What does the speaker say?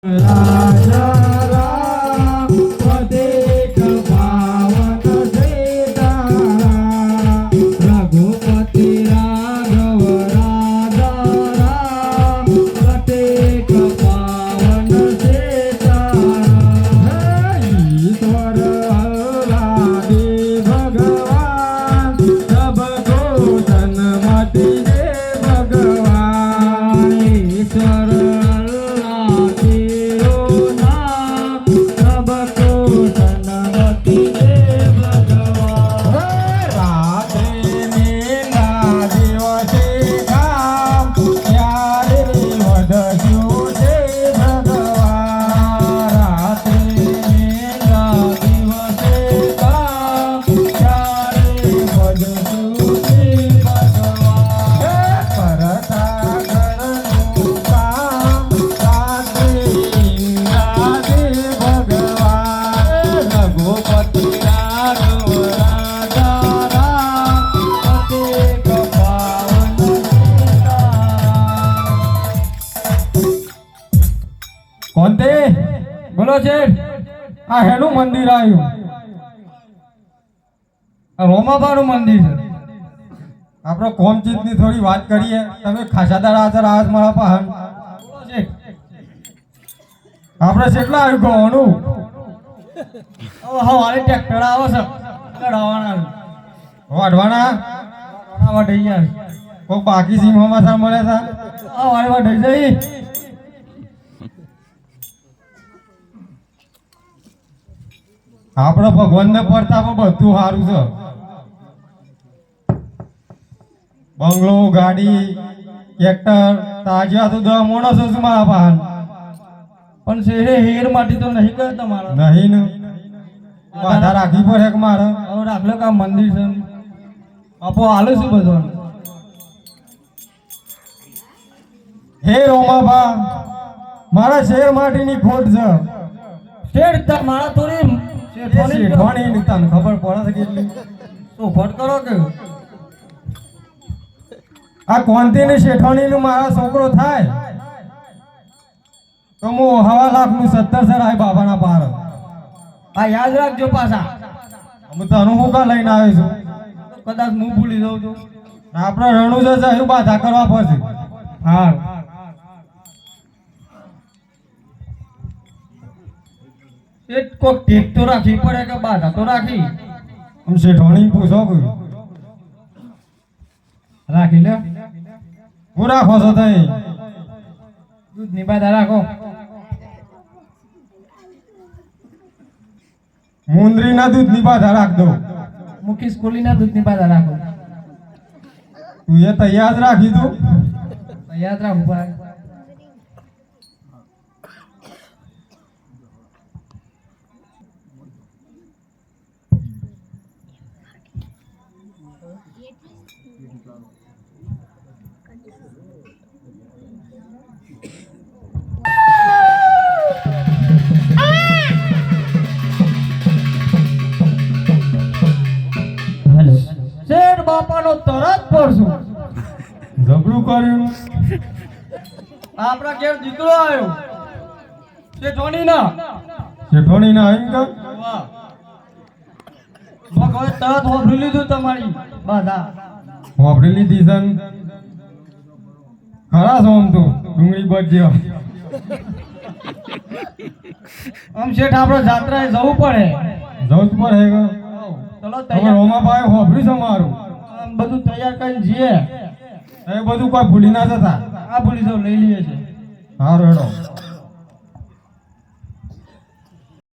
રાજા રામ પદેક પાવન સીતારામ રઘુપતિ રાઘવ રાજા રામ પદેક પાવન સીતારામ ઈશ્વર અલ્લાદે ભગવાન સબકો સન્મતિ દે ભગવાન ઈશ્વર કોંતે બોલો છે આ હેનું મંદિર આવ્યું આ રોમાબાનું મંદિર છે આપણો કોમચીતની થોડી વાત કરીએ તમે ખાસાદાર હાજર આજ મારા પાહન બોલો છે આપણે કેટલા આવ્યું ગોવાનું હવારે ટ્રેક્ટર આવે છે ચડાવવાના વાઢવાના વાઢી ગયા કોઈ બાકી સીમમાં સર મળે છે હવારે વાઢી જઈ આપણે ભગવાનને પરતાપ બધું સારું છે બંગલો ગાડી ટ્રેક્ટર તાજા તો 10 માણસો છે મારા પાન પણ શેરે હેર માટે તો નહીં કરે તમારા નહીં ને આધાર રાખી પડે કે મારે હવે રાખલો કે મંદિર છે આપો હાલે શું બધું હે રોમાબા મારા શેર માટેની ખોટ છે શેર મારા થોડી શેઠવાણી તને ખબર પડે છે કેટલી તો ફટ કરો કે આ કોંતીની શેઠવાણીનું મારા છોકરો થાય તો હું 1.5 લાખનું 17 સરાય બાબાના પાર આ યાદ રાખજો પાછા હું તને હું કા લઈને આવ્યો છું કદાચ હું ભૂલી જાઉં છું આપણે રણું જશે બાધા કરવા પડશે હા એક કોક ટેક તો રાખી પડે કે બાધા તો રાખી આમ શેઠવાણી પૂછો કોઈ રાખી લે હું રાખો છો તઈ દૂધની બાધા રાખો મુંદરીના દૂધની બાધા રાખ દો મુખી સ્કૂલીના દૂધની બાધા રાખો તું એ તૈયાર રાખી તું તૈયાર રાખું ભાઈ શેઠ બાપાનો તરત પડશું જબરું કર્યું આપણા ઘેર દીકરો આવ્યો શેઠોણી ના આવ્યું કે વાહ હવે તરત વાપરી લીધું તમારી બાધા વાપરી લીધી છે ખરા છો આમ તો ડુંગળી બચજો આમ શેઠ આપણે જાત્રાએ જવું પડે ચલો તૈયાર રોમાભાઈ હોભરી છે મારું આમ બધું તૈયાર કરીને જઈએ એ બધું કોઈ ભૂલી ના જતા આ ભૂલી જાવ લઈ લઈએ છે હારું હેડો